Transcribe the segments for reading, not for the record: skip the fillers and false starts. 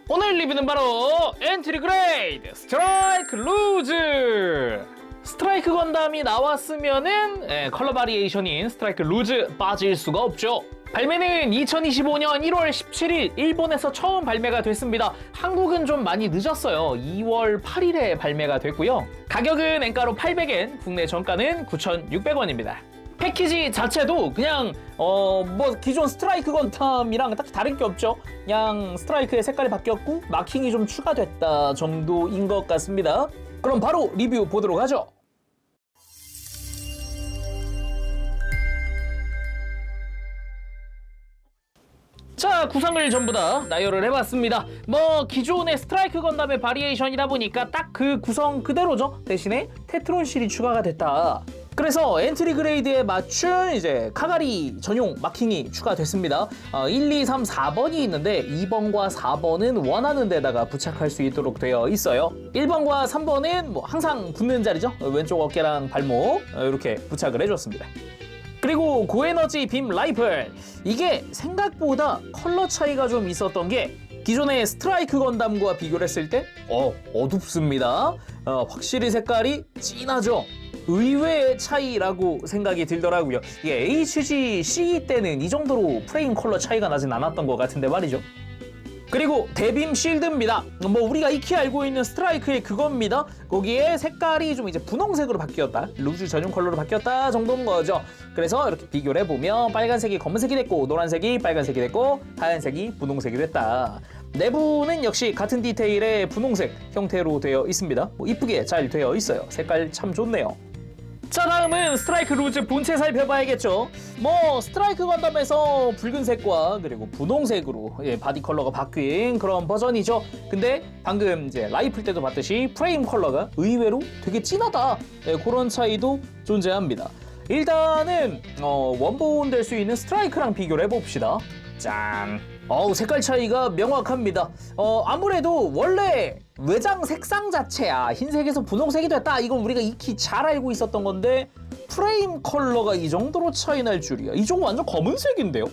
오늘 리뷰는 바로 엔트리 그레이드 스트라이크 루즈. 스트라이크 건담이 나왔으면은 컬러 바리에이션인 스트라이크 루즈 빠질 수가 없죠. 발매는 2025년 1월 17일 일본에서 처음 발매가 됐습니다. 한국은 좀 많이 늦었어요. 2월 8일에 발매가 됐고요. 가격은 엔가로 800엔, 국내 정가는 9,600원입니다. 패키지 자체도 그냥 뭐 기존 스트라이크 건담이랑 딱히 다른 게 없죠. 그냥 스트라이크의 색깔이 바뀌었고 마킹이 좀 추가됐다 정도인 것 같습니다. 그럼 바로 리뷰 보도록 하죠. 자, 구성을 전부 다 나열을 해봤습니다. 뭐 기존의 스트라이크 건담의 바리에이션이다 보니까 딱 그 구성 그대로죠. 대신에 테트론실이 추가가 됐다. 그래서 엔트리 그레이드에 맞춘 이제 카가리 전용 마킹이 추가됐습니다. 1, 2, 3, 4번이 있는데 2번과 4번은 원하는 데다가 부착할 수 있도록 되어 있어요. 1번과 3번은 뭐 항상 붙는 자리죠. 왼쪽 어깨랑 발목 이렇게 부착을 해줬습니다. 그리고 고에너지 빔 라이플, 이게 생각보다 컬러 차이가 좀 있었던 게 기존의 스트라이크 건담과 비교를 했을 때 어둡습니다. 확실히 색깔이 진하죠. 의외의 차이라고 생각이 들더라고요. 이게 HGC 때는 이 정도로 프레임 컬러 차이가 나진 않았던 것 같은데 말이죠. 그리고 대빔 실드입니다. 뭐 우리가 익히 알고 있는 스트라이크의 그겁니다. 거기에 색깔이 좀 이제 분홍색으로 바뀌었다, 루즈 전용 컬러로 바뀌었다 정도인 거죠. 그래서 이렇게 비교를 해보면 빨간색이 검은색이 됐고, 노란색이 빨간색이 됐고, 하얀색이 분홍색이 됐다. 내부는 역시 같은 디테일의 분홍색 형태로 되어 있습니다. 뭐 이쁘게 잘 되어 있어요. 색깔 참 좋네요. 자, 다음은 스트라이크 루즈 본체 살펴봐야겠죠. 뭐 스트라이크 건담에서 붉은색과 그리고 분홍색으로 바디 컬러가 바뀐 그런 버전이죠. 근데 방금 이제 라이플 때도 봤듯이 프레임 컬러가 의외로 되게 진하다, 그런 차이도 존재합니다. 일단은 원본 될 수 있는 스트라이크랑 비교를 해봅시다. 짠! 색깔 차이가 명확합니다. 아무래도 원래 외장 색상 자체야 흰색에서 분홍색이 됐다, 이건 우리가 익히 잘 알고 있었던 건데 프레임 컬러가 이 정도로 차이 날 줄이야. 이쪽은 완전 검은색인데요?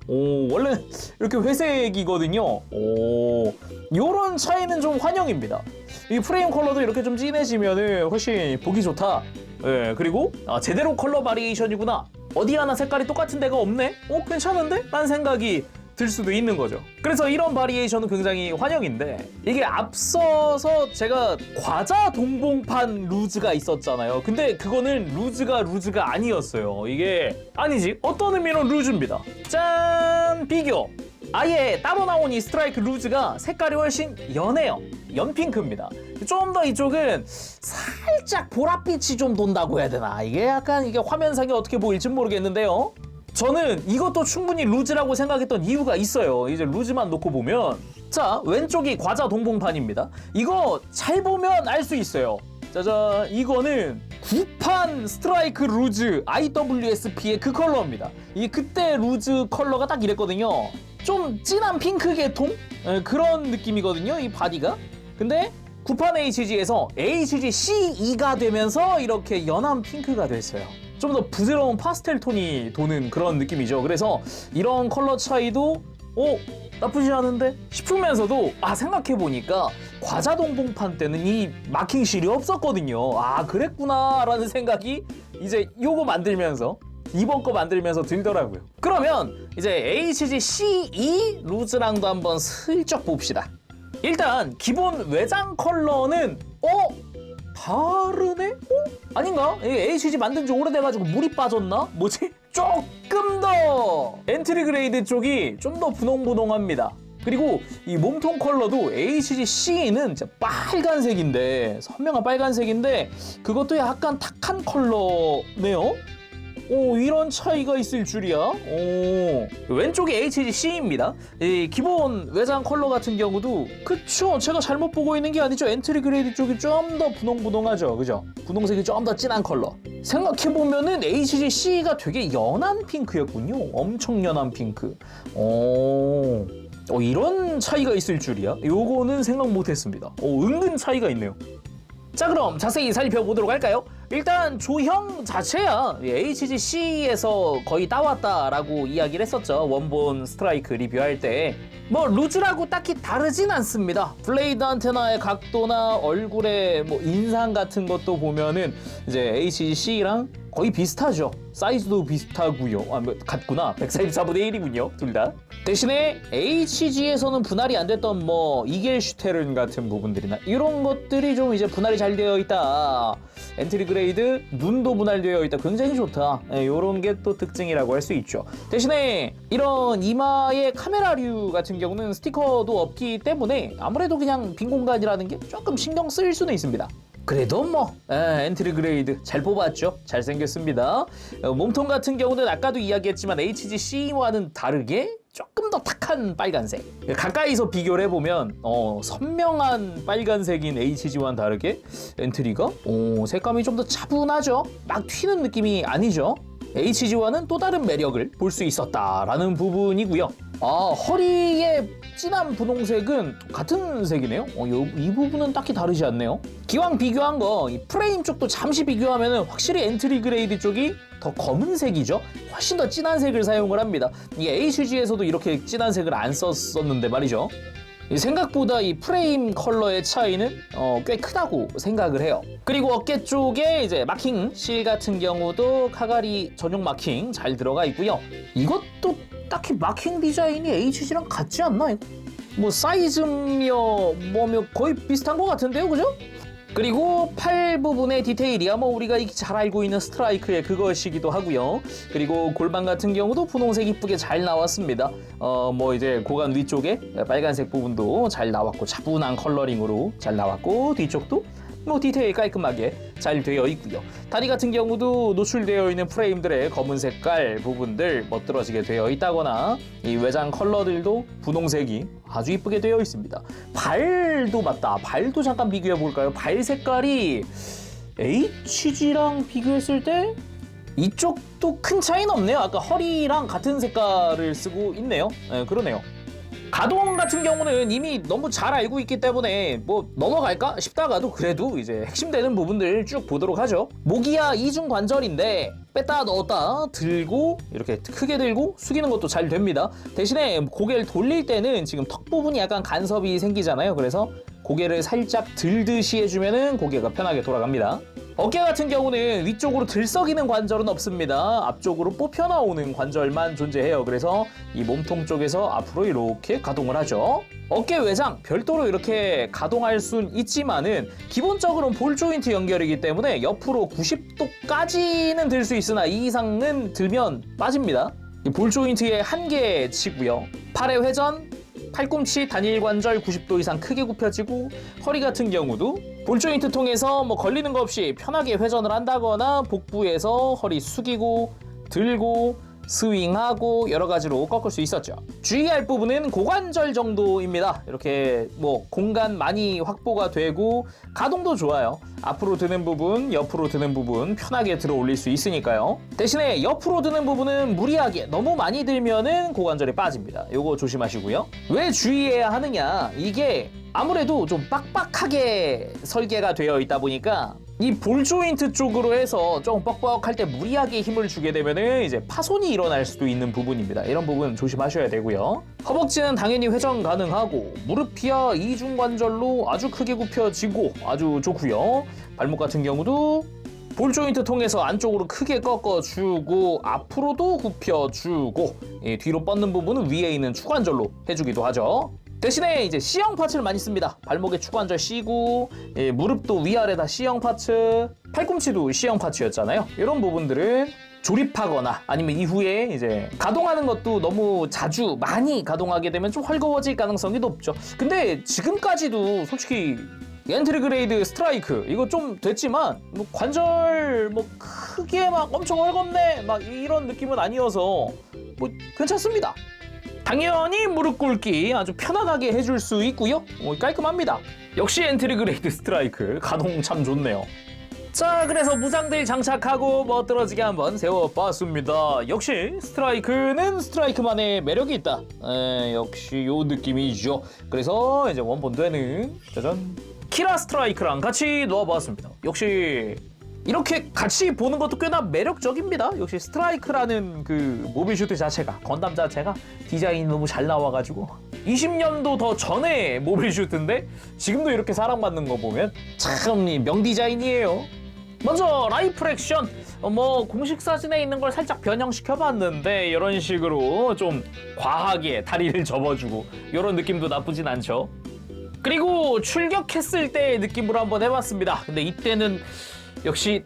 원래 이렇게 회색이거든요. 요런 차이는 좀 환영입니다. 이 프레임 컬러도 이렇게 좀 진해지면은 훨씬 보기 좋다. 그리고 제대로 컬러 바리에이션이구나, 어디 하나 색깔이 똑같은 데가 없네? 괜찮은데? 라는 생각이 들 수도 있는 거죠. 그래서 이런 바리에이션은 굉장히 환영인데, 이게 앞서서 제가 과자 동봉판 루즈가 있었잖아요. 근데 그거는 루즈가 아니었어요. 이게 아니지, 어떤 의미로 루즈입니다. 짠! 비교! 아예 따로 나온 이 스트라이크 루즈가 색깔이 훨씬 연해요. 연핑크입니다. 좀 더 이쪽은 살짝 보랏빛이 좀 돈다고 해야 되나, 이게 약간 이게 화면상에 어떻게 보일지 모르겠는데요. 저는 이것도 충분히 루즈라고 생각했던 이유가 있어요. 이제 루즈만 놓고 보면, 자, 왼쪽이 과자 동봉판입니다. 이거 잘 보면 알 수 있어요. 짜잔, 이거는 구판 스트라이크 루즈 IWSP의 그 컬러입니다. 이 그때 루즈 컬러가 딱 이랬거든요. 좀 진한 핑크 계통? 그런 느낌이거든요, 이 바디가. 근데 구판 HG에서 HGCE가 되면서 이렇게 연한 핑크가 됐어요. 좀 더 부드러운 파스텔 톤이 도는 그런 느낌이죠. 그래서 이런 컬러 차이도 나쁘지 않은데 싶으면서도 생각해보니까 과자 동봉판 때는 이 마킹실이 없었거든요. 그랬구나 라는 생각이 이제 요거 만들면서, 이번 거 만들면서 들더라고요. 그러면 이제 HGCE 루즈랑도 한번 슬쩍 봅시다. 일단 기본 외장 컬러는 다르네? 아닌가? HG 만든 지 오래돼가지고 물이 빠졌나? 뭐지? 조금 더 엔트리 그레이드 쪽이 좀 더 분홍분홍합니다. 그리고 이 몸통 컬러도 HGC는 진짜 빨간색인데, 선명한 빨간색인데 그것도 약간 탁한 컬러네요? 이런 차이가 있을 줄이야. 왼쪽이 HGC입니다. 이 기본 외장 컬러 같은 경우도, 그쵸, 제가 잘못 보고 있는 게 아니죠. 엔트리 그레이드 쪽이 좀 더 분홍분홍하죠, 그죠? 분홍색이 좀 더 진한 컬러. 생각해보면은 HGC가 되게 연한 핑크였군요. 엄청 연한 핑크. 이런 차이가 있을 줄이야? 요거는 생각 못했습니다. 은근 차이가 있네요. 자, 그럼 자세히 살펴보도록 할까요? 일단 조형 자체야 HGC에서 거의 따왔다라고 이야기를 했었죠. 원본 스트라이크 리뷰할 때. 뭐 루즈라고 딱히 다르진 않습니다. 블레이드 안테나의 각도나 얼굴의 뭐 인상 같은 것도 보면은 이제 HGC랑 거의 비슷하죠. 사이즈도 비슷하고요. 뭐 같구나. 144분의 1이군요. 둘 다. 대신에 HG에서는 분할이 안 됐던 뭐 이겔슈테른 같은 부분들이나 이런 것들이 좀 이제 분할이 잘 되어 있다. 엔트리 그레이드 눈도 분할되어 있다. 굉장히 좋다. 이런 게 또 특징이라고 할 수 있죠. 대신에 이런 이마의 카메라류 같은 경우는 스티커도 없기 때문에 아무래도 그냥 빈 공간이라는 게 조금 신경 쓰일 수는 있습니다. 그래도 뭐 엔트리 그레이드 잘 뽑았죠. 잘생겼습니다. 몸통 같은 경우는 아까도 이야기했지만 HGC와는 다르게 조금 더 탁한 빨간색. 가까이서 비교를 해보면 선명한 빨간색인 HG와는 다르게 엔트리가 색감이 좀 더 차분하죠. 막 튀는 느낌이 아니죠. HG와는 또 다른 매력을 볼 수 있었다라는 부분이고요. 허리의 진한 분홍색은 같은 색이네요. 이 부분은 딱히 다르지 않네요. 기왕 비교한 거 이 프레임 쪽도 잠시 비교하면 확실히 엔트리 그레이드 쪽이 더 검은색이죠. 훨씬 더 진한 색을 사용을 합니다. 이게 HG에서도 이렇게 진한 색을 안 썼었는데 말이죠. 생각보다 이 프레임 컬러의 차이는 꽤 크다고 생각을 해요. 그리고 어깨 쪽에 이제 마킹 실 같은 경우도 카가리 전용 마킹 잘 들어가 있고요. 이것도 딱히 마킹 디자인이 HG랑 같지 않나? 뭐 사이즈며 뭐며 거의 비슷한 것 같은데요, 그죠? 그리고 팔 부분의 디테일이야 뭐 우리가 잘 알고 있는 스트라이크의 그것이기도 하고요. 그리고 골반 같은 경우도 분홍색 이쁘게 잘 나왔습니다. 뭐 이제 고관 위쪽에 빨간색 부분도 잘 나왔고 차분한 컬러링으로 잘 나왔고 뒤쪽도 뭐 디테일 깔끔하게 잘 되어 있고요. 다리 같은 경우도 노출되어 있는 프레임들의 검은 색깔 부분들 멋들어지게 되어 있다거나 이 외장 컬러들도 분홍색이 아주 이쁘게 되어 있습니다. 발도 맞다. 발도 잠깐 비교해 볼까요? 발 색깔이 HG랑 비교했을 때 이쪽도 큰 차이는 없네요. 아까 허리랑 같은 색깔을 쓰고 있네요. 네, 그러네요. 가동 같은 경우는 이미 너무 잘 알고 있기 때문에 뭐 넘어갈까 싶다가도 그래도 이제 핵심되는 부분들 쭉 보도록 하죠. 모기야 이중 관절인데 뺐다 넣었다 들고 이렇게 크게 들고 숙이는 것도 잘 됩니다. 대신에 고개를 돌릴 때는 지금 턱 부분이 약간 간섭이 생기잖아요. 그래서 고개를 살짝 들듯이 해주면은 고개가 편하게 돌아갑니다. 어깨 같은 경우는 위쪽으로 들썩이는 관절은 없습니다. 앞쪽으로 뽑혀 나오는 관절만 존재해요. 그래서 이 몸통 쪽에서 앞으로 이렇게 가동을 하죠. 어깨 외장 별도로 이렇게 가동할 순 있지만은 기본적으로는 볼 조인트 연결이기 때문에 옆으로 90도까지는 들 수 있으나 이 이상은 들면 빠집니다. 볼 조인트의 한계치고요. 팔의 회전, 팔꿈치 단일 관절 90도 이상 크게 굽혀지고 허리 같은 경우도 볼 조인트 통해서 뭐 걸리는 거 없이 편하게 회전을 한다거나 복부에서 허리 숙이고 들고 스윙하고 여러 가지로 꺾을 수 있었죠. 주의할 부분은 고관절 정도입니다. 이렇게 뭐 공간 많이 확보가 되고 가동도 좋아요. 앞으로 드는 부분, 옆으로 드는 부분 편하게 들어 올릴 수 있으니까요. 대신에 옆으로 드는 부분은 무리하게 너무 많이 들면은 고관절이 빠집니다. 요거 조심하시고요. 왜 주의해야 하느냐? 이게 아무래도 좀 빡빡하게 설계가 되어 있다 보니까 이 볼 조인트 쪽으로 해서 좀 뻑뻑할 때 무리하게 힘을 주게 되면은 이제 파손이 일어날 수도 있는 부분입니다. 이런 부분 조심하셔야 되고요. 허벅지는 당연히 회전 가능하고 무릎이야 이중관절로 아주 크게 굽혀지고 아주 좋고요. 발목 같은 경우도 볼 조인트 통해서 안쪽으로 크게 꺾어주고 앞으로도 굽혀주고 뒤로 뻗는 부분은 위에 있는 추관절로 해주기도 하죠. 대신에 이제 C형 파츠를 많이 씁니다. 발목에 추관절 C고 무릎도 위아래 다 C형 파츠, 팔꿈치도 C형 파츠였잖아요. 이런 부분들은 조립하거나 아니면 이후에 이제 가동하는 것도 너무 자주 많이 가동하게 되면 좀 헐거워질 가능성이 높죠. 근데 지금까지도 솔직히 엔트리 그레이드 스트라이크 이거 좀 됐지만 뭐 관절 뭐 크게 막 엄청 헐겁네 막 이런 느낌은 아니어서 뭐 괜찮습니다. 당연히 무릎 꿇기 아주 편안하게 해줄 수 있고요. 깔끔합니다. 역시 엔트리 그레이드 스트라이크 가동 참 좋네요. 자, 그래서 무장들 장착하고 멋들어지게 한번 세워봤습니다. 역시 스트라이크는 스트라이크만의 매력이 있다. 역시 요 느낌이죠. 그래서 이제 원본드에는 짜잔 키라 스트라이크랑 같이 놓아보았습니다. 역시 이렇게 같이 보는 것도 꽤나 매력적입니다. 역시 스트라이크라는 그 모빌 슈트 자체가, 건담 자체가 디자인이 너무 잘 나와가지고 20년도 더 전에 모빌 슈트인데 지금도 이렇게 사랑받는 거 보면 참 명디자인이에요. 먼저 라이플 액션, 뭐 공식 사진에 있는 걸 살짝 변형시켜봤는데 이런 식으로 좀 과하게 다리를 접어주고 이런 느낌도 나쁘진 않죠. 그리고 출격했을 때의 느낌으로 한번 해봤습니다. 근데 이때는 역시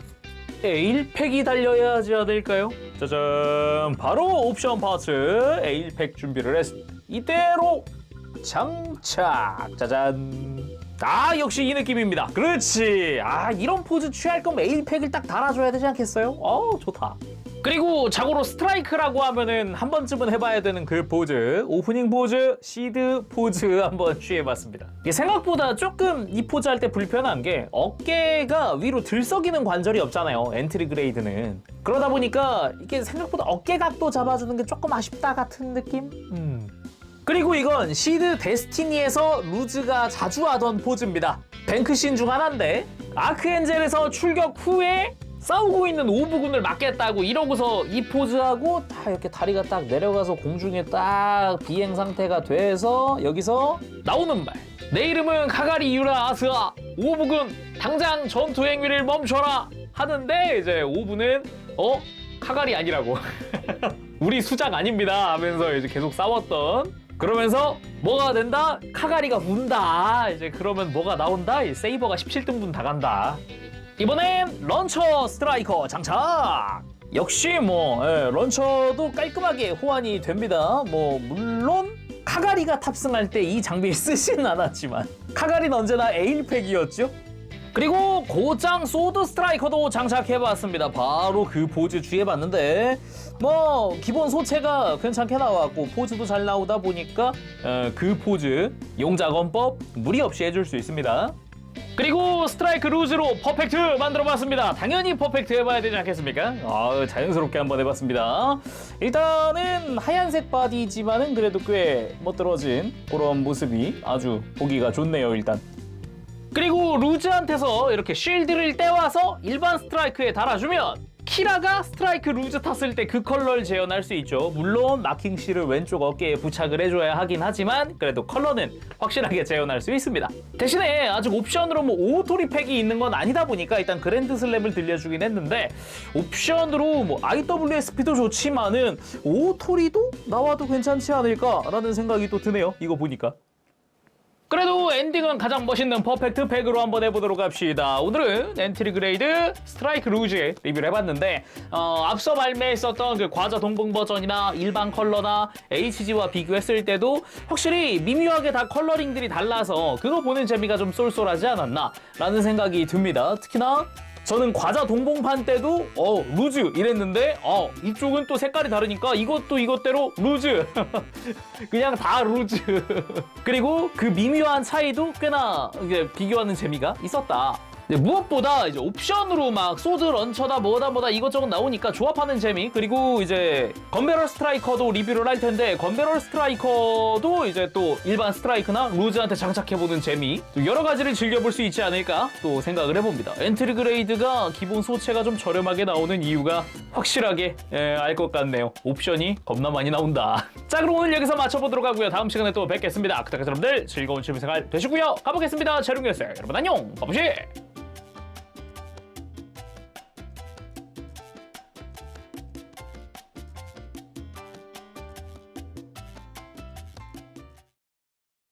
에일팩이 달려야 하지 않을까요? 짜잔, 바로 옵션 파츠 에일팩 준비를 했습니다. 이대로 장착. 짜잔. 아, 역시 이 느낌입니다. 그렇지. 아, 이런 포즈 취할 거면 에일팩을 딱 달아줘야 되지 않겠어요? 어우, 좋다. 그리고 자고로 스트라이크라고 하면은 한 번쯤은 해봐야 되는 그 포즈, 오프닝 포즈, 시드 포즈 한번 취해봤습니다. 이게 생각보다 조금 이 포즈 할 때 불편한 게 어깨가 위로 들썩이는 관절이 없잖아요, 엔트리 그레이드는. 그러다 보니까 이게 생각보다 어깨 각도 잡아주는 게 조금 아쉽다 같은 느낌? 그리고 이건 시드 데스티니에서 루즈가 자주 하던 포즈입니다. 뱅크씬 중 하나인데 아크엔젤에서 출격 후에 싸우고 있는 오브군을 막겠다고 이러고서 이 포즈하고 딱 이렇게 다리가 딱 내려가서 공중에 딱 비행 상태가 돼서 여기서 나오는 말. 내 이름은 카가리 유라 아스아. 오브군 당장 전투 행위를 멈춰라 하는데 이제 오브는 카가리 아니라고. 우리 수작 아닙니다 하면서 이제 계속 싸웠던. 그러면서 뭐가 된다? 카가리가 운다. 이제 그러면 뭐가 나온다? 세이버가 17등분 다 간다. 이번엔 런처 스트라이커 장착! 역시 런처도 깔끔하게 호환이 됩니다. 물론 카가리가 탑승할 때 이 장비를 쓰지는 않았지만 카가리는 언제나 에일팩이었죠? 그리고 고장 소드 스트라이커도 장착해봤습니다. 바로 그 포즈 취해봤는데 기본 소체가 괜찮게 나왔고 포즈도 잘 나오다 보니까 그 포즈 용자건법 무리 없이 해줄 수 있습니다. 그리고 스트라이크 루즈로 퍼펙트 만들어봤습니다. 당연히 퍼펙트 해봐야 되지 않겠습니까? 자연스럽게 한번 해봤습니다. 일단은 하얀색 바디지만은 그래도 꽤 멋들어진 그런 모습이 아주 보기가 좋네요, 일단. 그리고 루즈한테서 이렇게 쉴드를 떼와서 일반 스트라이크에 달아주면 키라가 스트라이크 루즈 탔을 때 그 컬러를 재현할 수 있죠. 물론 마킹 실을 왼쪽 어깨에 부착을 해줘야 하긴 하지만 그래도 컬러는 확실하게 재현할 수 있습니다. 대신에 아직 옵션으로 오토리 팩이 있는 건 아니다 보니까 일단 그랜드 슬랩을 들려주긴 했는데 옵션으로 IWSP도 좋지만은 오토리도 나와도 괜찮지 않을까라는 생각이 또 드네요. 이거 보니까. 그래도 엔딩은 가장 멋있는 퍼펙트 팩으로 한번 해보도록 합시다. 오늘은 엔트리 그레이드 스트라이크 루즈 리뷰를 해봤는데 앞서 발매했었던 그 과자 동봉 버전이나 일반 컬러나 HG와 비교했을 때도 확실히 미묘하게 다 컬러링들이 달라서 그거 보는 재미가 좀 쏠쏠하지 않았나 라는 생각이 듭니다. 특히나 저는 과자 동봉판 때도 루즈 이랬는데 이쪽은 또 색깔이 다르니까 이것도 이것대로 루즈. 그냥 다 루즈. 그리고 그 미묘한 차이도 꽤나 이제 비교하는 재미가 있었다. 무엇보다 이제 옵션으로 막 소드 런처다 뭐다 이것저것 나오니까 조합하는 재미, 그리고 이제 건배럴 스트라이커도 리뷰를 할 텐데 건배럴 스트라이커도 이제 또 일반 스트라이크나 루즈한테 장착해보는 재미, 또 여러 가지를 즐겨볼 수 있지 않을까 또 생각을 해봅니다. 엔트리 그레이드가 기본 소체가 좀 저렴하게 나오는 이유가 확실하게 알 것 같네요. 옵션이 겁나 많이 나온다. 자, 그럼 오늘 여기서 마쳐보도록 하고요. 다음 시간에 또 뵙겠습니다. 그때까지 여러분들 즐거운 취미생활 되시고요. 가보겠습니다. 재룡이었어요. 여러분 안녕. 바보시.